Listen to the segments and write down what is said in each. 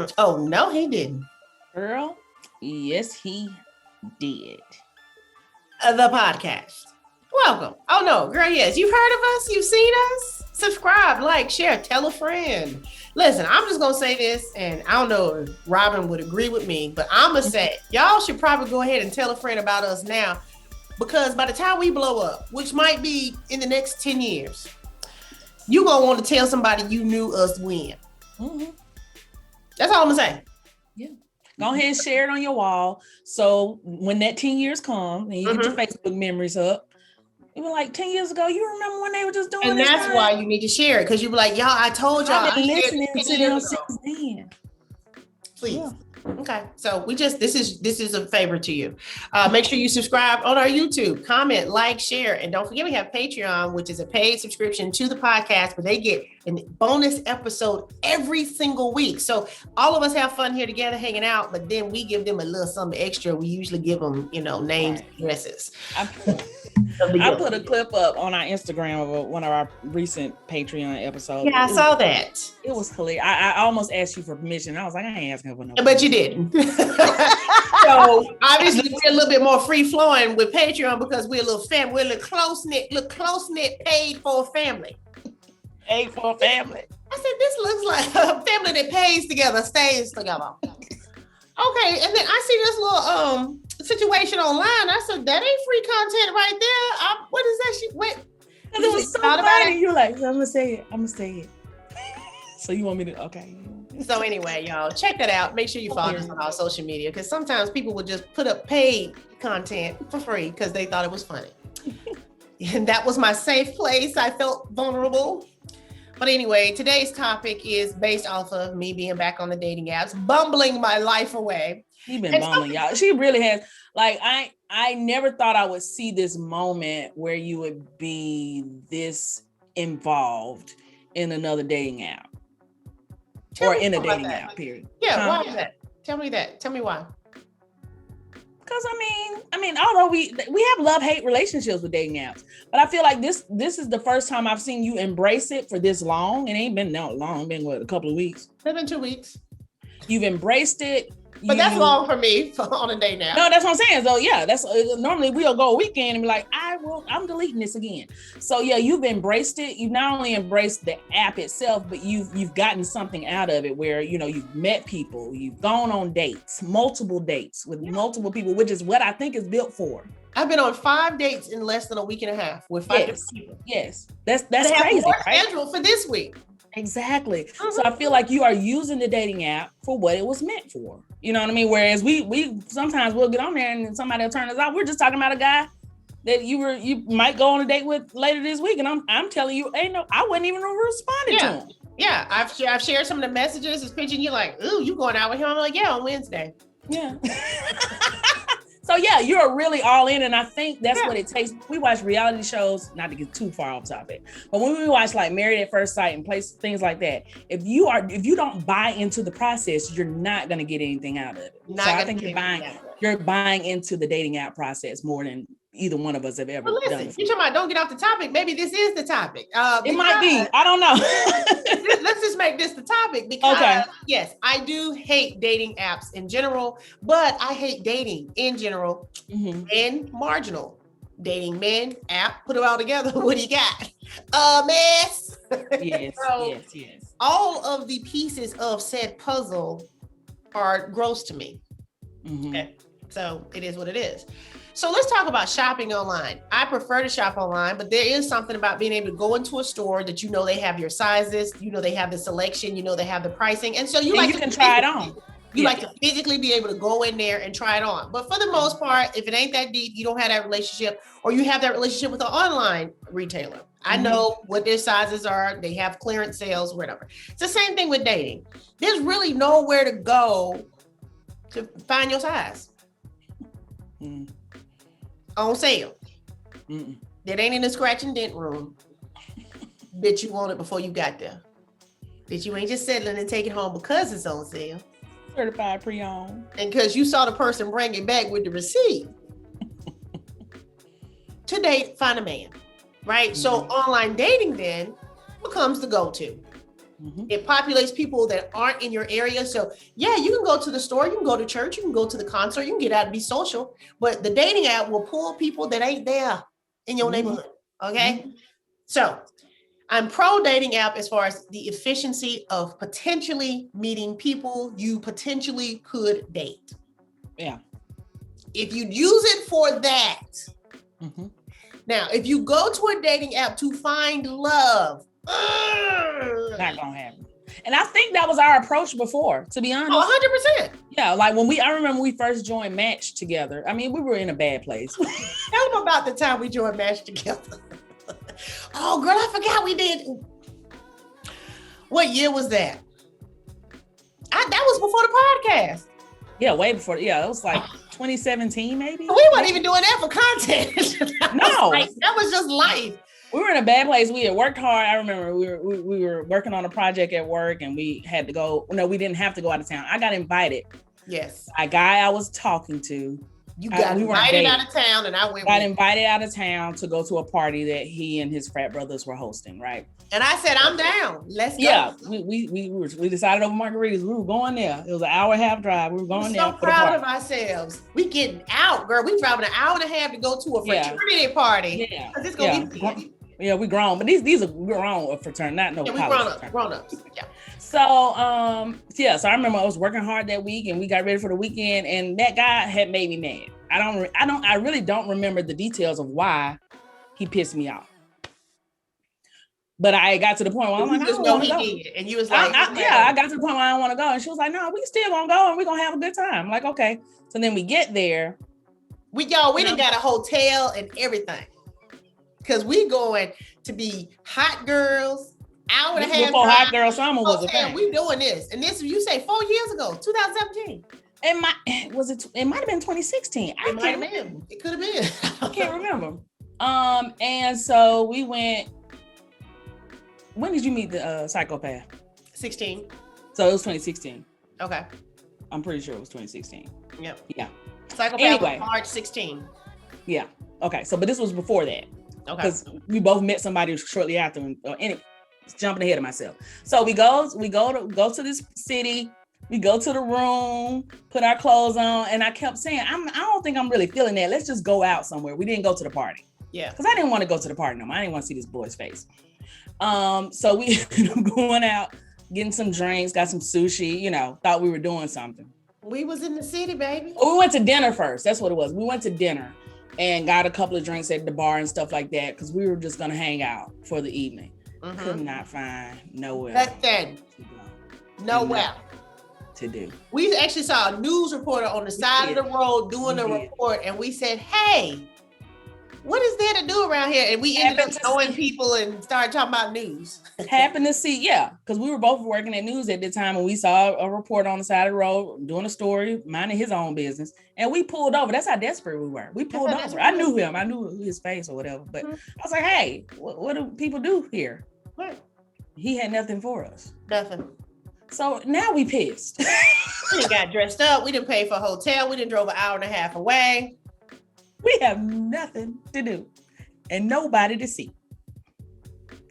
much. Oh, no, he didn't. Girl, yes, he did. The podcast. Welcome. Oh, no, girl, yes. You've heard of us. You've seen us. Subscribe, like, share, tell a friend. Listen, I'm just going to say this, and I don't know if Robin would agree with me, but I'm going to say, y'all should probably go ahead and tell a friend about us now, because by the time we blow up, which might be in the next 10 years, you're going to want to tell somebody you knew us when. Mm-hmm. That's all I'm going to say. Yeah. Go ahead and share it on your wall. So when that 10 years come and you get your Facebook memories up, you were like 10 years ago, you remember when they were just doing and this? And that's why you need to share it, because you be like, y'all, I told y'all. I've been listening to them since then. Please. Yeah. Okay. So this is a favor to you. Make sure you subscribe on our YouTube, comment, like, share, and don't forget we have Patreon, which is a paid subscription to the podcast, but they get a bonus episode every single week. So all of us have fun here together hanging out, but then we give them a little something extra. We usually give them, names, addresses. I put a clip up on our Instagram of one of our recent Patreon episodes. Yeah, I saw that. It was hilarious. I almost asked you for permission. I was like, I ain't asking for no permission. But you didn't. So obviously we're a little bit more free flowing with Patreon because we're a little family. We're a little close knit, paid for family. Paid for family. I said, this looks like a family that pays together, stays together. Okay, and then I see this little situation online. I said, that ain't free content right there. What is that shit? Wait. And it was so funny. You're like, I'm gonna say it. So you want me to? Okay. So anyway, y'all, check that out. Make sure you follow us on our social media, because sometimes people would just put up paid content for free because they thought it was funny. And that was my safe place. I felt vulnerable. But anyway, today's topic is based off of me being back on the dating apps, bumbling my life away. She's been bumbling, y'all. She really has. Like, I never thought I would see this moment where you would be this involved in another dating app. Or in a dating app, period. Yeah, why is that? Tell me that. Tell me why. Because I mean, although we have love-hate relationships with dating apps, but I feel like this is the first time I've seen you embrace it for this long. It ain't been that long. It's been a couple of weeks. It's been 2 weeks. You've embraced it. But that's long for me on a day now. No, that's what I'm saying. So yeah, that's normally we'll go a weekend and be like, I'm deleting this again. So yeah, you've embraced it. You've not only embraced the app itself, but you've gotten something out of it where, you've met people, you've gone on dates, multiple dates with multiple people, which is what I think it's built for. I've been on 5 dates in less than a week and a half with 5 different people. Yes, that's crazy. Right? Scheduled for this week. Exactly. Mm-hmm. So I feel like you are using the dating app for what it was meant for. You know what I mean? Whereas we sometimes we'll get on there and somebody will turn us out. We're just talking about a guy that you might go on a date with later this week, and I'm telling you, I wasn't even responding to him. Yeah, I've shared some of the messages. It's pitching you like, ooh, you going out with him? I'm like, yeah, on Wednesday. Yeah. So yeah, you're really all in, and I think that's what it takes. We watch reality shows, not to get too far off topic, but when we watch like Married at First Sight and things like that, if you don't buy into the process, you're not gonna get anything out of it. I think you're buying into the dating app process more than either one of us have ever done. You're talking about don't get off the topic. Maybe this is the topic. It might be. I don't know. Let's just make this the topic because yes, I do hate dating apps in general, but I hate dating in general and marginal dating men app. Put it all together. What do you got? A mess. Yes, yes. All of the pieces of said puzzle are gross to me. Mm-hmm. Okay. So it is what it is. So let's talk about shopping online. I prefer to shop online, but there is something about being able to go into a store that they have your sizes, they have the selection, they have the pricing. And so you can try it on. You like to physically be able to go in there and try it on. But for the most part, if it ain't that deep, you don't have that relationship, or you have that relationship with an online retailer. I know what their sizes are. They have clearance sales, whatever. It's the same thing with dating. There's really nowhere to go to find your size. On sale. That ain't in the scratch and dent room. Bet you want it before you got there. That you ain't just settling and take it home because it's on sale. Certified pre-owned. And because you saw the person bring it back with the receipt. To date, find a man. Right? So online dating then becomes the go-to. It populates people that aren't in your area. So yeah, you can go to the store, you can go to church, you can go to the concert, you can get out and be social, but the dating app will pull people that ain't there in your neighborhood. Okay. So I'm pro dating app as far as the efficiency of potentially meeting people you potentially could date. Yeah. If you use it for that. Now, if you go to a dating app to find love, not gonna happen. And I think that was our approach before, to be honest. 100%. Yeah, like I remember we first joined Match together. I mean, we were in a bad place. Tell them about the time we joined Match together. Oh, girl, I forgot we did. What year was that? That was before the podcast. Yeah, way before. Yeah, it was like 2017, maybe. We weren't even doing that for content. No, that was just life. We were in a bad place. We had worked hard. I remember we were working on a project at work, and we had to go. No, we didn't have to go out of town. I got invited. Yes. A guy I was talking to. You got invited out of town, and I went. Got invited out of town to go to a party that he and his frat brothers were hosting, right? And I said, I'm down. Let's go. Yeah, we decided over margaritas. We were going there. It was an hour and a half drive. We were going there. So proud of ourselves. We getting out, girl. We driving an hour and a half to go to a fraternity party. Yeah, it's gonna be. Yeah, we grown, but these are grown fraternity, not no college. Grown ups. Yeah. So so I remember I was working hard that week, and we got ready for the weekend, and that guy had made me mad. I really don't remember the details of why he pissed me off. But I got to the point where I'm like, I don't want to go. And you was like, I got to the point where I don't want to go. And she was like, no, we still gonna go and we're gonna have a good time. I'm like, okay. So then we get there. We done got a hotel and everything. Cause we going to be hot girls, hour and a half. Before Hot Girl Summer was a thing. We doing this. And this, you say 4 years ago, 2017. It might have been 2016. It might have been. It could have been. I can't remember. And so we went. When did you meet the psychopath? 16. So it was 2016. Okay. I'm pretty sure it was 2016. Yep. Yeah. Psychopath was March 16. Yeah. Okay. So, but this was before that. Okay. Because we both met somebody shortly after. Anyway, jumping ahead of myself. So we go to this city. We go to the room, put our clothes on, and I kept saying, I don't think I'm really feeling that. Let's just go out somewhere. We didn't go to the party. Yeah. Because I didn't want to go to the party no more. I didn't want to see this boy's face. So we ended up going out, getting some drinks, got some sushi, thought we were doing something. We was in the city, baby. We went to dinner first. That's what it was. We went to dinner and got a couple of drinks at the bar and stuff like that because we were just going to hang out for the evening. Could not find nowhere. Nowhere to do. We actually saw a news reporter on the side of the road doing a report, and we said, hey, what is there to do around here? And we ended up knowing people and started talking about news. Happened to see, because we were both working at news at the time, and we saw a reporter on the side of the road doing a story, minding his own business, and we pulled over. That's how desperate we were. We pulled over. I knew him. I knew his face or whatever, but I was like, hey, what do people do here? What? He had nothing for us. Nothing. So now we pissed. We didn't got dressed up. We didn't pay for a hotel. We didn't drove an hour and a half away. We have nothing to do and nobody to see.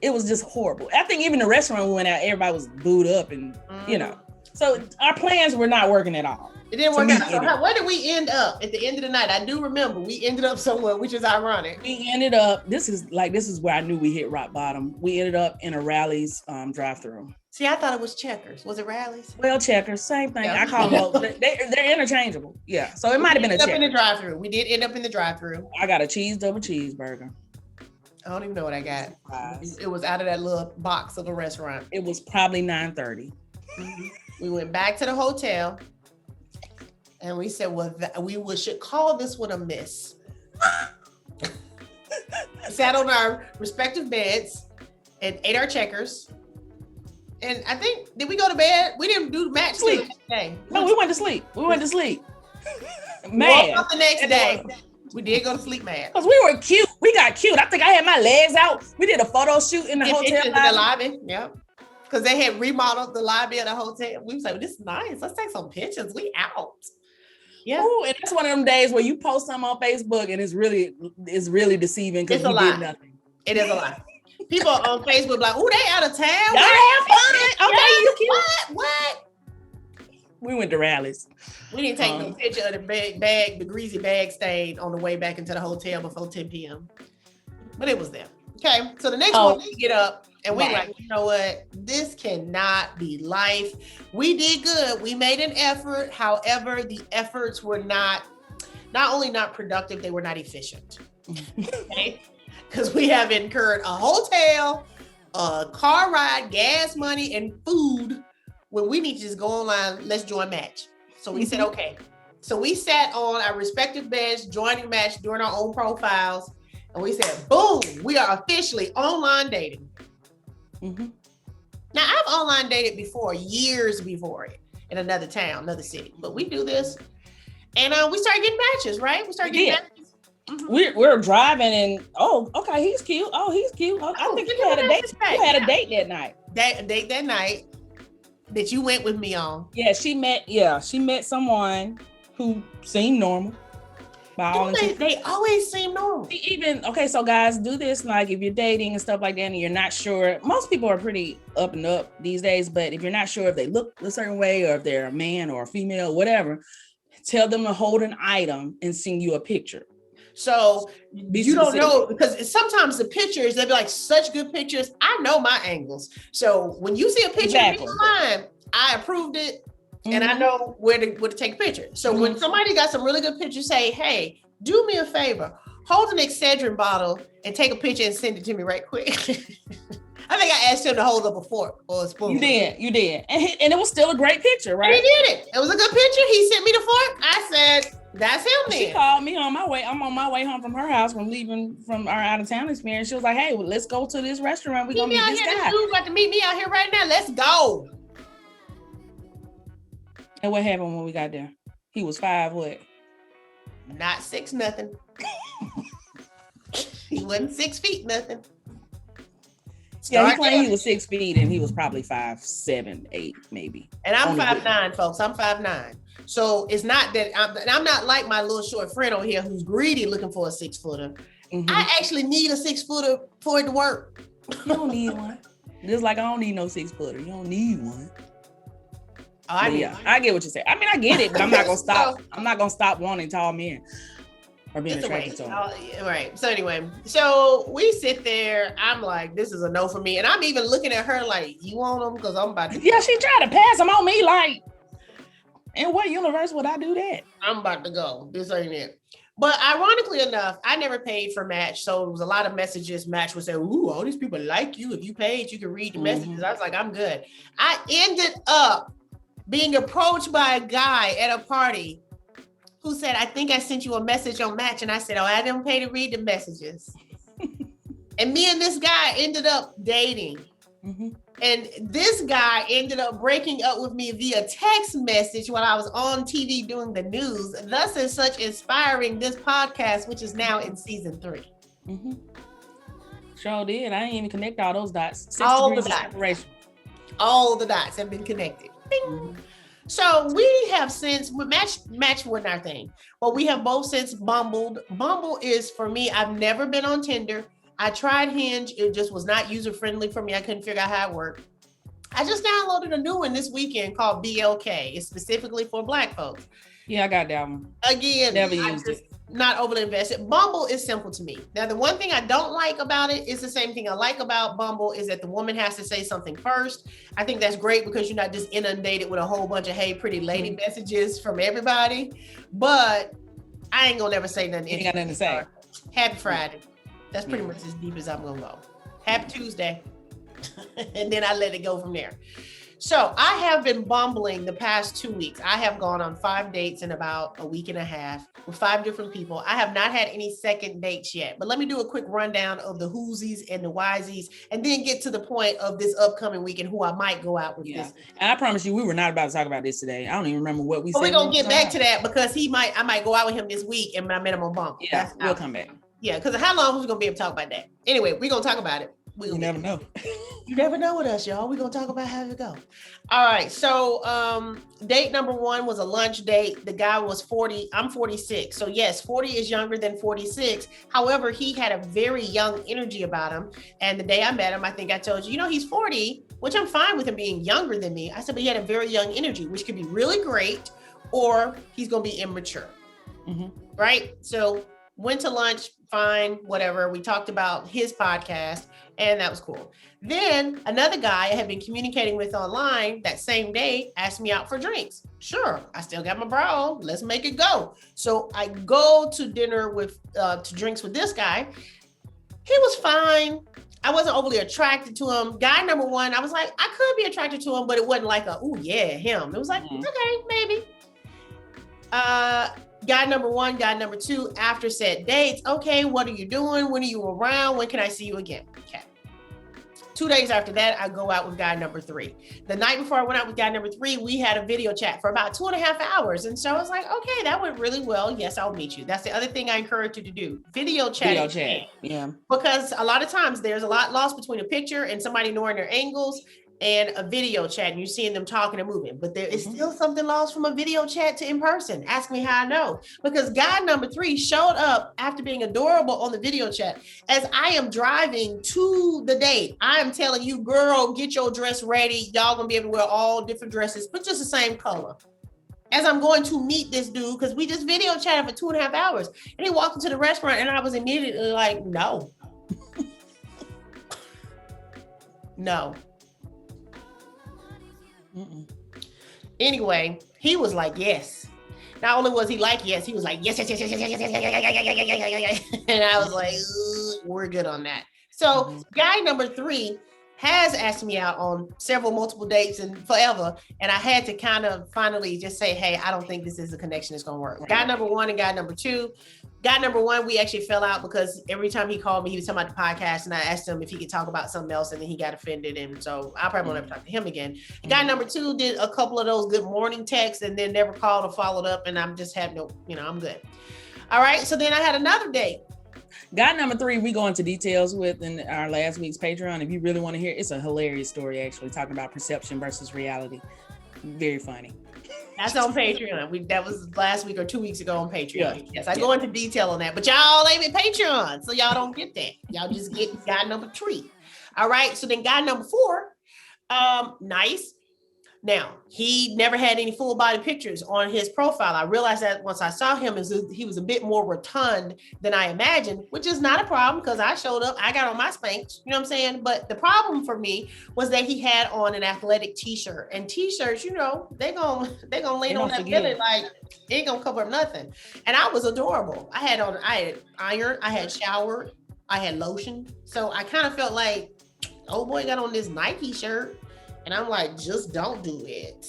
It was just horrible. I think even the restaurant we went out, everybody was booed up and, so our plans were not working at all. It didn't work out. So where did we end up at the end of the night? I do remember we ended up somewhere, which is ironic. We ended up, this is where I knew we hit rock bottom. We ended up in a Rally's drive-thru. See, I thought it was Checkers. Was it Rally's? Well, Checkers, same thing. Yeah. I call them, they're interchangeable. Yeah, so it might have been a Checkers. In the drive-thru. We did end up in the drive-thru. I got a double cheeseburger. I don't even know what I got. It was out of that little box of a restaurant. It was probably 9:30. We went back to the hotel and we said, well, we should call this one a miss. Sat on our respective beds and ate our Checkers. And I think, did we go to bed? We didn't do the match sleep. The next day. No, we went to sleep. Mad. Woke up the next day. We did go to sleep mad. Because we were cute. We got cute. I think I had my legs out. We did a photo shoot in the hotel lobby. The lobby. Yep. Because they had remodeled the lobby of the hotel. We was like, this is nice. Let's take some pictures. We out. Yeah. Ooh, and that's one of them days where you post something on Facebook and it's really deceiving because you did nothing. It is a lie. People on Facebook like, "Oh, they out of town. Y'all have fun. Okay, you cute. What? We went to rallies. We didn't take no picture of the greasy bag stain on the way back into the hotel before 10 p.m. But it was there. Okay, so the next one we get up and we like, you know what? This cannot be life. We did good. We made an effort. However, the efforts were not only not productive, they were not efficient. Okay, because we have incurred a hotel, a car ride, gas money, and food when we need to just go online. Let's join Match. So we said, okay. So we sat on our respective beds, joining Match, doing our own profiles. And we said, boom, we are officially online dating. Now, I've online dated before, years before it, in another town, another city. But we do this. And we started getting matches, right? We started getting matches. We're driving and, okay, he's cute. Oh, he's cute. I think you had a date. You had a date that night. A date that night that you went with me on. Yeah, she met someone who seemed normal. They always seem normal. So guys, do this like if you're dating and stuff like that and you're not sure. Most people are pretty up and up these days, but if you're not sure if they look a certain way or if they're a man or a female, whatever, tell them to hold an item and send you a picture. So you don't know, because sometimes the pictures, they'll be like such good pictures. I know my angles. So when you see a picture of me online, I approved it. And I know where to take a picture. So when somebody got some really good pictures, say, hey, do me a favor, hold an Excedrin bottle and take a picture and send it to me right quick. I think I asked him to hold up a fork or a spoon. You did. And it was still a great picture, right? He did it. It was a good picture. He sent me the fork. I said, that's him then. She called me on my way. I'm on my way home from her house from leaving from our out of town experience. She was like, hey, well, let's go to this restaurant. We're going to meet this guy. This dude about to meet me out here right now. Let's go. And what happened when we got there? He was 5 what? Not 6 nothing. He wasn't 6 feet nothing. Yeah, he claimed he was 6 feet and he was probably 5, 7, 8 maybe. And I'm 5'9", folks. I'm 5'9". So it's not that I'm not like my little short friend over here who's greedy looking for a 6-footer. I actually need a 6-footer for it to work. You don't need one. Just like I don't need no 6-footer. You don't need one. I get what you say. I mean, I get it, but I'm not gonna stop. I'm not gonna stop wanting tall men or being attracted to them. Right. So anyway, so we sit there. I'm like, this is a no for me, and I'm even looking at her like, you want them? Because I'm about to. Yeah, she tried to pass them on me. Like, in what universe would I do that? I'm about to go. This ain't it. But ironically enough, I never paid for Match. So it was a lot of messages. Match would say, ooh, all these people like you. If you paid, you can read the messages. I was like, I'm good. I ended up being approached by a guy at a party who said, I think I sent you a message on Match. And I said, I didn't pay to read the messages. And me and this guy ended up dating. And this guy ended up breaking up with me via text message while I was on TV doing the news, thus and such inspiring this podcast, which is now in season 3. Sure did. I didn't even connect all those dots. All the dots. All the dots have been connected. So we have since match wasn't our thing, but we have both since Bumbled. Bumble is for me. I've never been on Tinder. I tried Hinge. It just was not user friendly for me. I couldn't figure out how it worked. I just downloaded a new one this weekend called BLK. It's specifically for Black folks. Yeah, I got that one. Again, never used it. Not overly invested. Bumble is simple to me. Now, the one thing I don't like about it is the same thing I like about Bumble is that the woman has to say something first. I think that's great because you're not just inundated with a whole bunch of hey, pretty lady messages from everybody. But I ain't gonna never say nothing. You ain't got nothing to say. Happy Friday. That's pretty much as deep as I'm gonna go. Happy Tuesday. And then I let it go from there. So I have been bumbling the past 2 weeks. I have gone on 5 dates in about a week and a half with 5 different people. I have not had any second dates yet, but let me do a quick rundown of the whoosies and the wisies and then get to the point of this upcoming week and who I might go out with this. And I promise you, we were not about to talk about this today. I don't even remember what we said. We're going to get back to that because I might go out with him this week and my minimum bump. Yeah, we'll come back. Yeah, because how long was we going to be able to talk about that? Anyway, we're going to talk about it. You never know. You never know with us, y'all. We're going to talk about how it go. All right. So date number 1 was a lunch date. The guy was 40. I'm 46. So yes, 40 is younger than 46. However, he had a very young energy about him. And the day I met him, I think I told you, he's 40, which I'm fine with him being younger than me. I said, but he had a very young energy, which could be really great, or he's going to be immature. Mm-hmm. Right? So went to lunch, fine, whatever. We talked about his podcast, and that was cool. Then another guy I had been communicating with online that same day asked me out for drinks. Sure, I still got my bra on. Let's make it go. So I go to dinner to drinks with this guy. He was fine. I wasn't overly attracted to him. Guy number 1, I was like, I could be attracted to him, but it wasn't like oh yeah, him. It was like, okay, maybe. Guy number 1, guy number 2, after said dates. Okay, what are you doing? When are you around? When can I see you again? Okay. 2 days after that, I go out with guy number 3. The night before I went out with guy number 3, we had a video chat for about 2.5 hours. And so I was like, okay, that went really well. Yes, I'll meet you. That's the other thing I encourage you to do. Video chat. Yeah. Because a lot of times there's a lot lost between a picture and somebody knowing their angles and a video chat, and you're seeing them talking and moving, but there is still something lost from a video chat to in person. Ask me how I know, because guy number 3 showed up after being adorable on the video chat. As I am driving to the date, I am telling you, girl, get your dress ready. Y'all gonna be able to wear all different dresses, but just the same color. As I'm going to meet this dude, because we just video chatted for 2.5 hours, and he walked into the restaurant, and I was immediately like, no. No. Anyway, he was like, yes. Not only was he like, yes, he was like, yes. And I was like, we're good on that. So guy number 3 has asked me out on multiple dates and forever. And I had to kind of finally just say, hey, I don't think this is a connection that's going to work. Guy number 1 and guy number 2. Guy number 1, we actually fell out because every time he called me, he was talking about the podcast, and I asked him if he could talk about something else, and then he got offended. And so I probably won't ever talk to him again. Guy number 2 did a couple of those good morning texts and then never called or followed up. And I'm just had I'm good. All right. So then I had another date. Guy number 3, we go into details with in our last week's Patreon. If you really want to hear, it's a hilarious story, actually, talking about perception versus reality. Very funny. That's on Patreon. That was last week or 2 weeks ago on Patreon. Yeah. Yes, I go into detail on that, but y'all ain't in Patreon, so y'all don't get that. Y'all just get guy number 3. All right. So then guy number 4, nice. Now, he never had any full body pictures on his profile. I realized that once I saw him, he was a bit more rotund than I imagined, which is not a problem because I showed up, I got on my Spanx, you know what I'm saying? But the problem for me was that he had on an athletic t-shirt, and t-shirts, they gonna lean on that belly like it ain't gonna cover up nothing. And I was adorable. I had iron, I had showered, I had lotion. So I kind of felt like, oh boy, got on this Nike shirt. And I'm like, just don't do it.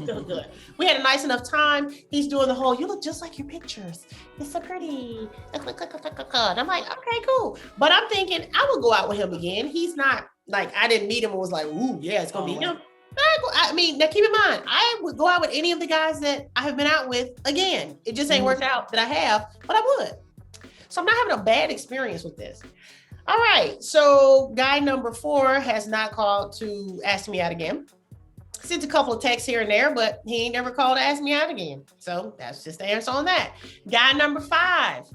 Don't do it. We had a nice enough time. He's doing the whole, you look just like your pictures. It's so pretty. And I'm like, okay, cool. But I'm thinking I would go out with him again. He's not like, I didn't meet him and was like, ooh, yeah, it's going to be him. I mean, now keep in mind, I would go out with any of the guys that I have been out with again. It just ain't worked out that I have, but I would. So I'm not having a bad experience with this. All right, so guy number 4 has not called to ask me out again. Sent a couple of texts here and there, but he ain't never called to ask me out again. So that's just the answer on that. Guy number 5,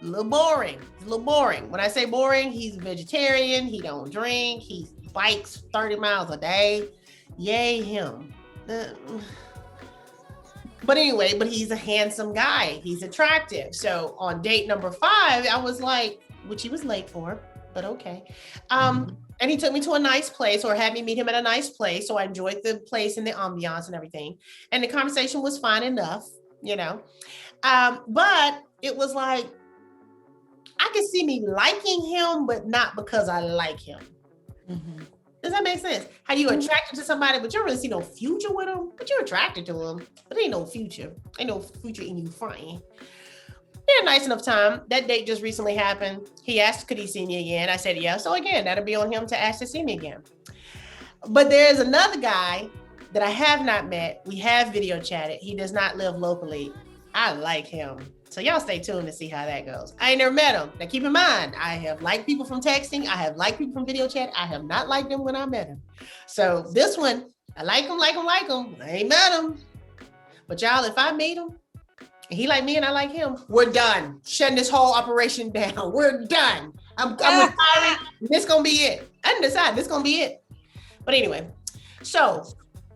a little boring. When I say boring, he's a vegetarian. He don't drink. He bikes 30 miles a day. Yay, him. But anyway, he's a handsome guy. He's attractive. So on date number 5, I was like, which he was late for, but okay. And he took me to a nice place, or had me meet him at a nice place. So I enjoyed the place and the ambiance and everything. And the conversation was fine enough, but it was like, I could see me liking him, but not because I like him. Mm-hmm. Does that make sense? How you attracted to somebody, but you don't really see no future with them, but you're attracted to him, but ain't no future. Ain't no future in you, friend. We had a nice enough time. That date just recently happened. He asked, could he see me again? I said, yeah. So again, that'll be on him to ask to see me again. But there's another guy that I have not met. We have video chatted. He does not live locally. I like him. So y'all stay tuned to see how that goes. I ain't never met him. Now keep in mind, I have liked people from texting. I have liked people from video chat. I have not liked them when I met him. So this one, I like him. I ain't met him. But y'all, if I meet him, and he like me and I like him, we're done. Shutting this whole operation down. We're done. I'm retiring. This gonna be it. I didn't decide. This gonna be it. But anyway, so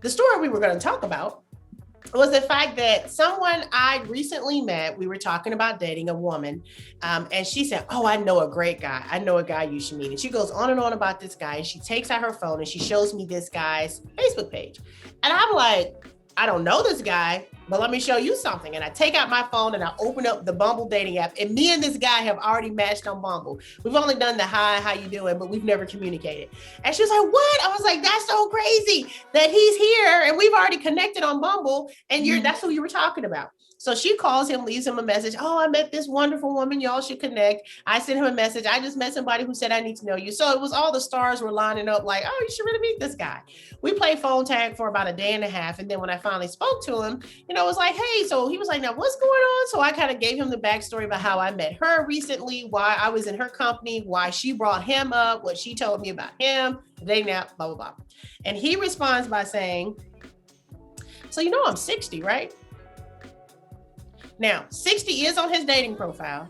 the story we were going to talk about was the fact that someone I recently met, we were talking about dating a woman, and she said, oh, I know a great guy. I know a guy you should meet. And she goes on and on about this guy, and she takes out her phone and she shows me this guy's Facebook page. And I'm like, I don't know this guy, but let me show you something. And I take out my phone and I open up the Bumble dating app, and me and this guy have already matched on Bumble. We've only done the hi, how you doing, but we've never communicated. And she was like, what? I was like, that's so crazy that he's here and we've already connected on Bumble, and that's who you were talking about. So she calls him, leaves him a message. Oh, I met this wonderful woman. Y'all should connect. I sent him a message. I just met somebody who said, I need to know you. So it was all the stars were lining up like, oh, you should really meet this guy. We played phone tag for about a day and a half. And then when I finally spoke to him, it was like, hey, so he was like, now what's going on? So I kind of gave him the backstory about how I met her recently, why I was in her company, why she brought him up, what she told me about him, dating app, blah, blah, blah. And he responds by saying, so I'm 60, right? Now, 60 is on his dating profile.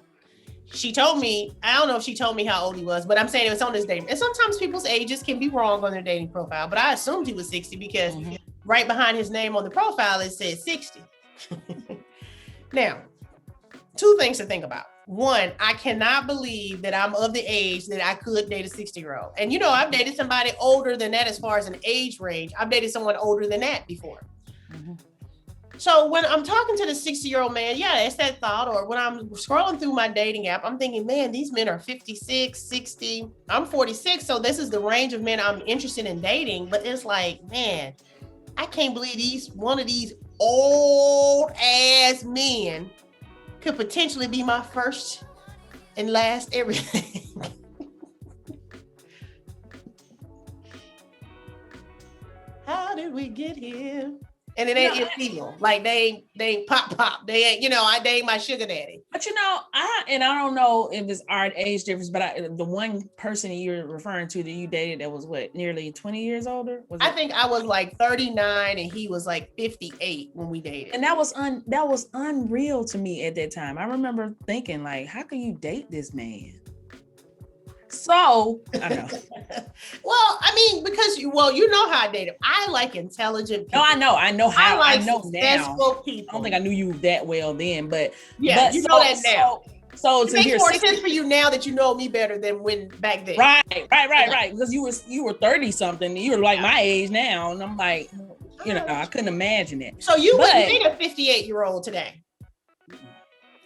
She told me, I don't know if she told me how old he was, but I'm saying it was on his dating. And sometimes people's ages can be wrong on their dating profile, but I assumed he was 60 because right behind his name on the profile, it says 60. Now, two things to think about. One, I cannot believe that I'm of the age that I could date a 60-year-old. And I've dated somebody older than that as far as an age range. I've dated someone older than that before. So when I'm talking to the 60-year-old man, yeah, it's that thought. Or when I'm scrolling through my dating app, I'm thinking, man, these men are 56, 60. I'm 46. So this is the range of men I'm interested in dating. But it's like, man, I can't believe one of these old ass men could potentially be my first and last everything. How did we get here? And it ain't illegal. Like they ain't pop. They ain't, they ain't my sugar daddy. But I don't know if it's our age difference, but the one person you're referring to that you dated that was nearly 20 years older? I think I was like 39 and he was like 58 when we dated. And that was unreal to me at that time. I remember thinking like, how can you date this man? So I know. Well, I mean, because you know how I date him. I like intelligent people. No, I know how. I know successful people. I don't think I knew you that well then, but yeah, you know that now. So it makes more sense for you now that you know me better than when back then. Right. Because you were 30 something. You were like my age now, and I'm like, I couldn't imagine it. So you wouldn't date a 58-year-old today?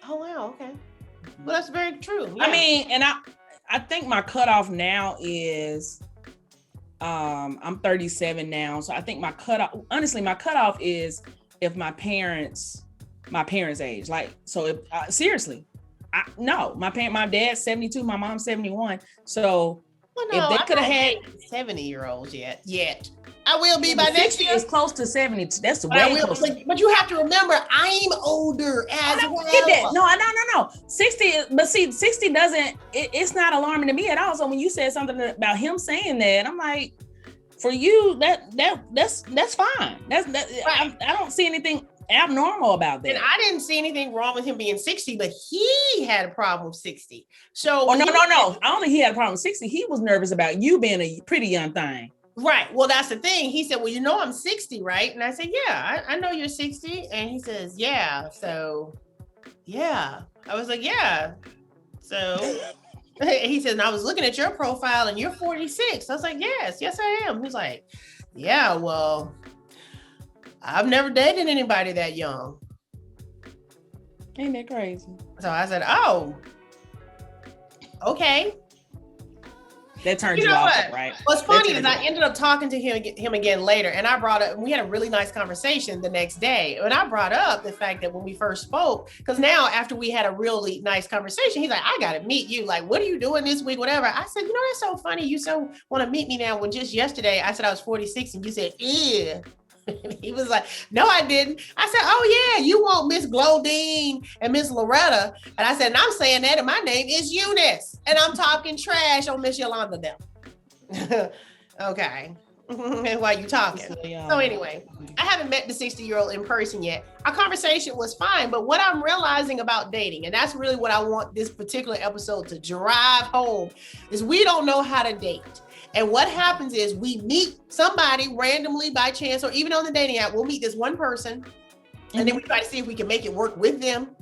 Oh wow, okay. Well, that's very true. Yeah. I mean, and I think my cutoff now is, I'm 37 now. So I think my cutoff is if my parents age. Like, so if, seriously, my dad's 72, my mom's 71. So if they could have had 70-year-olds yet. I will be by next year. It's close to 70. That's the way close. But you have to remember, I'm older as well. Get that. No. 60, but see, 60 doesn't. It's not alarming to me at all. So when you said something about him saying that, I'm like, for you, that's fine. I don't see anything abnormal about that. And I didn't see anything wrong with him being 60, but he had a problem with 60. So no. I don't think he had a problem with 60. He was nervous about you being a pretty young thing. Right. Well, that's the thing. He said, well, I'm 60, right? And I said, yeah, I know you're 60. And he says, yeah. So, yeah. I was like, yeah. So he said, and I was looking at your profile and you're 46. I was like, yes, I am. He's like, yeah, well, I've never dated anybody that young. Ain't that crazy? So I said, oh, okay. That turns you off, right? What's funny is I ended up talking to him again later, and we had a really nice conversation the next day. And I brought up the fact that when we first spoke, because now after we had a really nice conversation, he's like, I got to meet you. Like, what are you doing this week? Whatever. I said, that's so funny. You so want to meet me now when just yesterday I said I was 46 and you said, yeah. He was like, no, I didn't. I said, oh yeah, you want Miss Glodine and Miss Loretta. And I said, and I'm saying that, and my name is Eunice. And I'm talking trash on Miss Yolanda them. Okay. And why you talking? So anyway, I haven't met the 60-year-old in person yet. Our conversation was fine, but what I'm realizing about dating, and that's really what I want this particular episode to drive home, is we don't know how to date. And what happens is we meet somebody randomly by chance, or even on the dating app, we'll meet this one person, and then we try to see if we can make it work with them.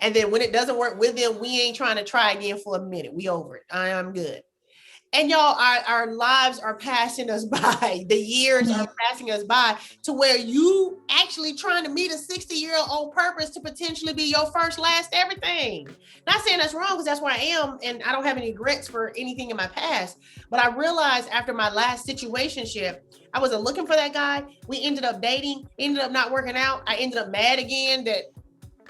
And then when it doesn't work with them, we ain't trying to try again for a minute. We over it. I'm good. And y'all, our lives are passing us by. The years are passing us by to where you actually trying to meet a 60-year-old on purpose to potentially be your first, last, everything. Not saying that's wrong, because that's where I am, and I don't have any regrets for anything in my past. But I realized after my last situationship, I wasn't looking for that guy. We ended up dating, ended up not working out. I ended up mad again that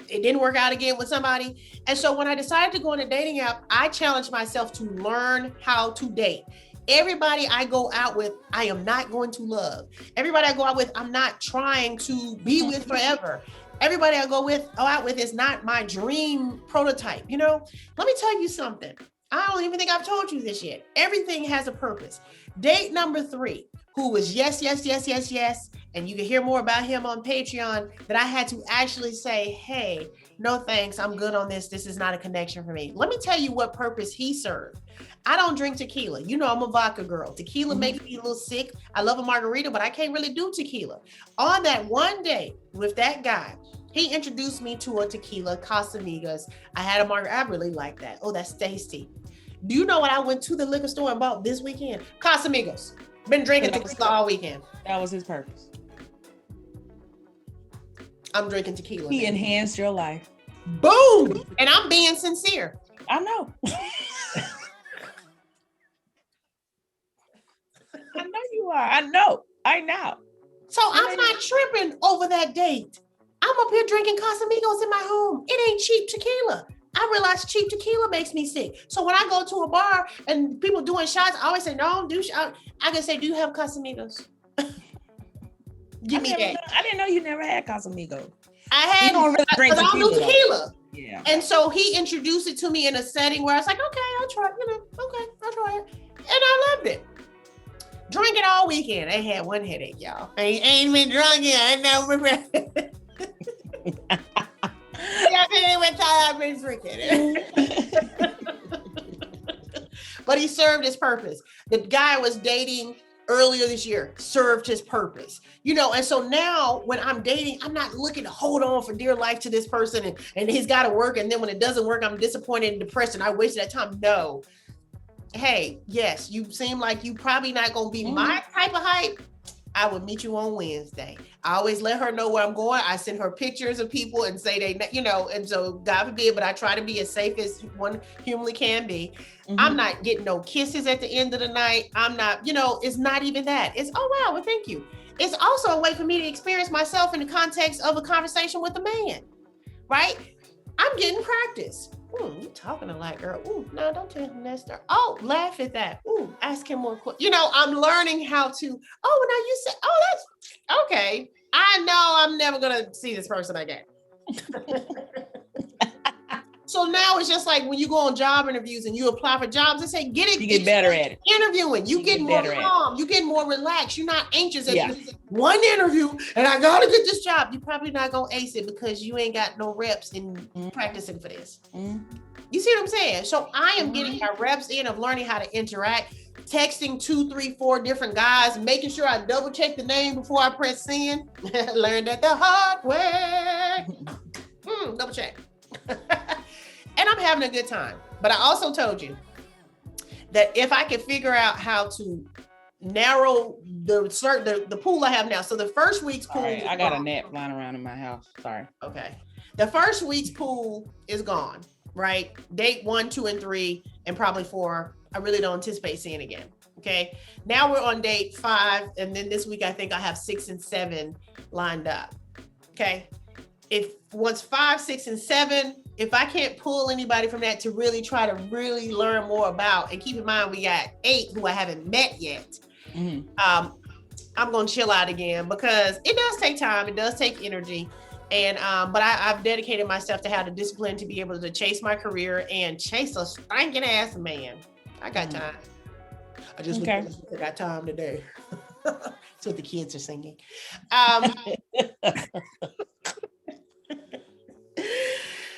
it didn't work out again with somebody. And so when I decided to go on a dating app, I challenged myself to learn how to date. Everybody I go out with, I am not going to love. Everybody I go out with, I'm not trying to be with forever. Everybody I go out with is not my dream prototype. You know, let me tell you something. I don't even think I've told you this yet. Everything has a purpose. Date number 3, who was yes, and you can hear more about him on Patreon, that I had to actually say, hey, no thanks, I'm good on this. This is not a connection for me. Let me tell you what purpose he served. I don't drink tequila. You know, I'm a vodka girl. Tequila makes me a little sick. I love a margarita, but I can't really do tequila. On that one day with that guy, he introduced me to a tequila, Casamigos. I had a margarita. I really like that. Oh, that's tasty. Do you know what I went to the liquor store and bought this weekend? Casamigos. Been drinking tequila all weekend. That was his purpose. I'm drinking tequila. He enhanced your life. Boom! And I'm being sincere. I know. I know you are. I know. So I'm not tripping over that date. I'm up here drinking Casamigos in my home. It ain't cheap tequila. I realize cheap tequila makes me sick. So when I go to a bar and people doing shots, I always say, no, don't do shots. I can say, do you have Casamigos? Give me that. I didn't know you never had Casamigos. I had, you don't really drink tequila. I don't do tequila. Yeah. And so he introduced it to me in a setting where I was like, okay, I'll try, I'll try it. And I loved it. Drink it all weekend. I had one headache, y'all. I ain't been drunk yet. I never I've been drinking. But he served his purpose. The guy I was dating earlier this year served his purpose, you know. And so now when I'm dating, I'm not looking to hold on for dear life to this person and he's got to work. And then when it doesn't work, I'm disappointed and depressed and I wasted that time. No. Hey, yes, you seem like you probably not going to be my type of hype. I would meet you on Wednesday. I always let her know where I'm going. I send her pictures of people and say they, you know, and so God forbid, but I try to be as safe as one humanly can be. I'm not getting no kisses at the end of the night. I'm not, you know, it's not even that. It's, oh, wow, well, thank you. It's also a way for me to experience myself in the context of a conversation with a man, right? I'm getting practice. You talking a lot, girl. No, don't tell him that story. Oh, laugh at that. Ask him more questions. You know, I'm learning how to, now you said, that's okay. I know I'm never going to see this person again. So now it's just like when you go on job interviews and you apply for jobs, they say, get it. You get better at it. Interviewing. You get more calm. You get more relaxed. You're not anxious at one interview and I got to get this job. You're probably not going to ace it because you ain't got no reps in practicing for this. You see what I'm saying? So I am getting my reps in of learning how to interact, texting 2, 3, 4 different guys, making sure I double check the name before I press send. Learned that the hard way. Double check. And I'm having a good time. But I also told you that if I could figure out how to narrow the pool I have now. So the first week's pool. Right, I got a gnat flying around in my house. Sorry. Okay. The first week's pool is gone, right? Date 1, 2, and 3, and probably 4. I really don't anticipate seeing again. Okay. Now we're on date 5. And then this week, I think I have 6 and 7 lined up. Okay. If once 5, 6, and 7, if I can't pull anybody from that to really try to really learn more about, and keep in mind, we got 8 who I haven't met yet. I'm gonna chill out again because it does take time. It does take energy. And but I've dedicated myself to have the discipline to be able to chase my career and chase a stinking ass man. I got time. I just got time today. That's what the kids are singing.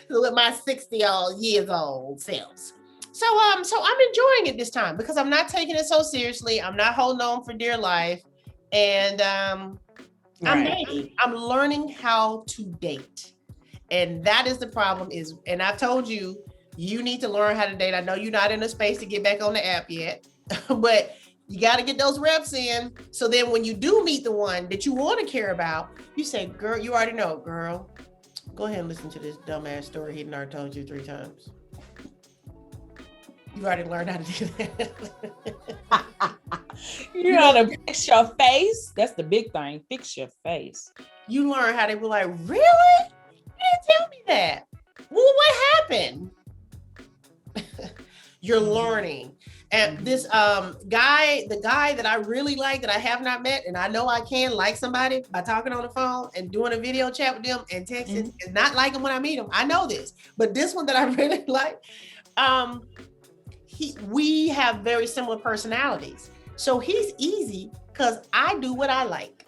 With my 60-years old selves. So I'm enjoying it this time because I'm not taking it so seriously. I'm not holding on for dear life. And I'm dating. I'm learning how to date. And that is the problem and I've told you, you need to learn how to date. I know you're not in a space to get back on the app yet, but you got to get those reps in. So then when you do meet the one that you want to care about, you say, girl, you already know, girl, go ahead and listen to this dumbass story he already told you 3 times. You already learned how to do that. You know how to fix your face. That's the big thing. Fix your face. You learn how to be like, really? You didn't tell me that. Well, what happened? You're learning. And this the guy that I really like that I have not met, and I know I can like somebody by talking on the phone and doing a video chat with them and texting, and not like him when I meet him. I know this, but this one that I really like, we have very similar personalities. So he's easy because I do what I like,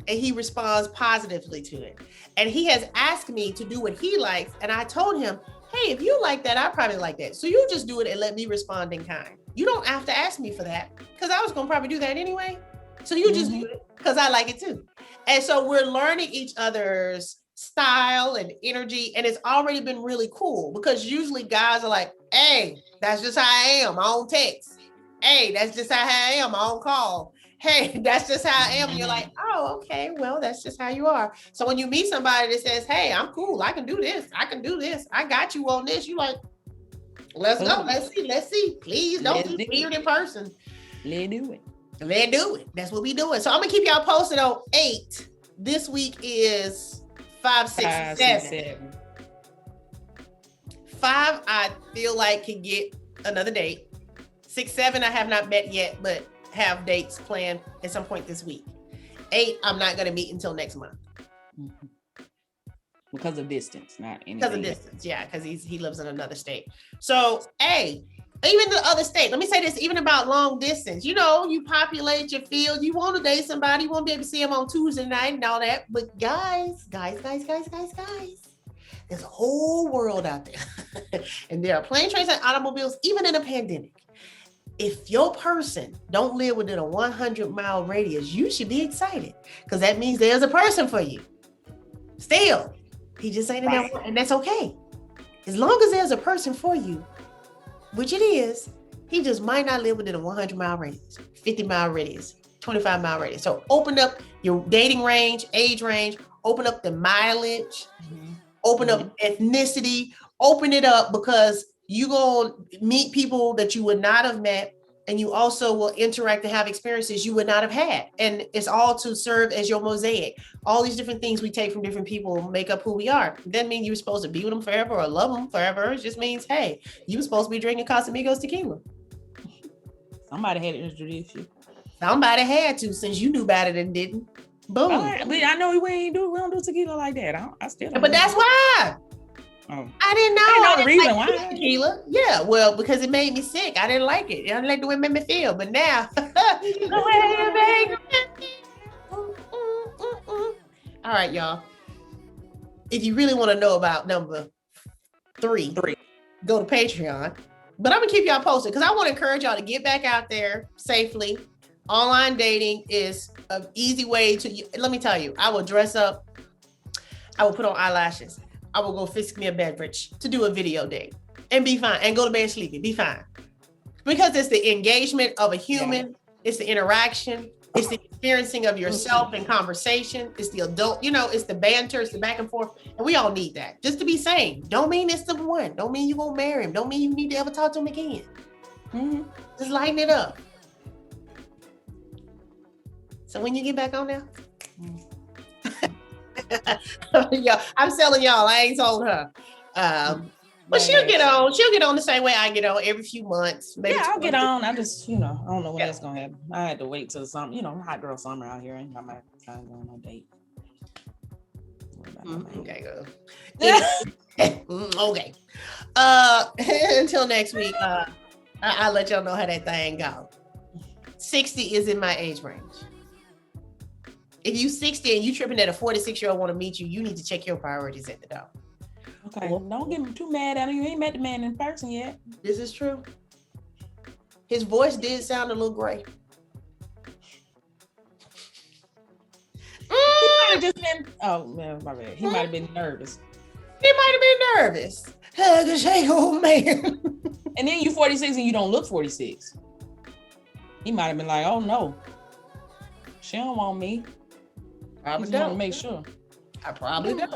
and he responds positively to it. And he has asked me to do what he likes, and I told him, hey, if you like that, I probably like that. So you just do it and let me respond in kind. You don't have to ask me for that because I was going to probably do that anyway. So you just do it because I like it too. And so we're learning each other's style and energy. And it's already been really cool because usually guys are like, hey, that's just how I am on text. Hey, that's just how I am on call. Hey, that's just how I am. And you're like, oh, okay, well, that's just how you are. So when you meet somebody that says, hey, I'm cool, I can do this, I can do this, I got you on this, you like, let's go, let's see. Please don't be weird in person. Let's do it. Let's do it. That's what we doing. So I'm gonna keep y'all posted on 8. This week is 5, 6, 7. 5, I feel like can get another date. 6, 7, I have not met yet, but have dates planned at some point this week. 8, I'm not going to meet until next month. Because of distance, not anything. Because of distance, yeah, because he lives in another state. So, hey, even the other state, let me say this, even about long distance, you know, you populate your field, you want to date somebody, you won't be able to see them on Tuesday night and all that, but guys, there's a whole world out there. And there are plane, trains, and automobiles, even in a pandemic. If your person don't live within a 100-mile radius, you should be excited because that means there's a person for you. Still, he just ain't in that one, and that's okay. As long as there's a person for you, which it is, he just might not live within a 100-mile radius, 50-mile radius, 25-mile radius. So open up your dating range, age range, open up the mileage, open up ethnicity, open it up because you're going to meet people that you would not have met, and you also will interact and have experiences you would not have had. And it's all to serve as your mosaic. All these different things we take from different people make up who we are. It doesn't mean you're supposed to be with them forever or love them forever. It just means, hey, you were supposed to be drinking Casamigos tequila. Somebody had to introduce you. Somebody had to, since you knew better than didn't. Boom. I know we don't do tequila like that. I still don't. But that's why. Oh. I didn't know. I didn't know the reason why. Tequila. Yeah, well, because it made me sick. I didn't like it. I didn't like the way it made me feel. But now, all right, y'all. If you really want to know about number 3, go to Patreon. But I'm gonna keep y'all posted because I want to encourage y'all to get back out there safely. Online dating is an easy way to. Let me tell you, I will dress up. I will put on eyelashes. I will go fix me a beverage to do a video date and be fine and go to bed sleeping, be fine. Because it's the engagement of a human, it's the interaction, it's the experiencing of yourself in conversation, it's the adult, it's the banter, it's the back and forth. And we all need that just to be sane. Don't mean it's the one. Don't mean you won't marry him. Don't mean you need to ever talk to him again. Just lighten it up. So when you get back on there, I'm selling y'all. I ain't told her. But she'll get on. She'll get on the same way I get on every few months. Maybe I'll get on. I just, I don't know when that's gonna happen. I had to wait till the summer. Hot girl summer out here. Ain't got my time going on date. Okay, girl. Okay. Until next week. I'll let y'all know how that thing go. 60 is in my age range. If you 60 and you tripping that a 46-year-old want to meet you, you need to check your priorities at the door. Okay, don't get me too mad at him. You ain't met the man in person yet. This is true. His voice did sound a little gray. He might have just been, my bad. He might have been nervous. He might have been nervous. Cause hey, old man. And then you 46 and you don't look 46. He might have been like, oh no, she don't want me. Probably don't. Want to make sure. I probably don't.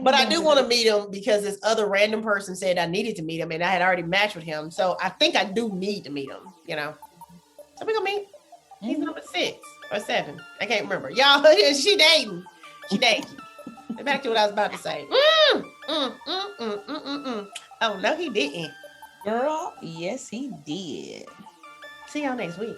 But I do want to meet him because this other random person said I needed to meet him and I had already matched with him. So I think I do need to meet him, So we're gonna meet. He's number 6 or 7. I can't remember. Y'all, she dating. Back to what I was about to say. Oh, no, he didn't. Girl, yes, he did. See y'all next week.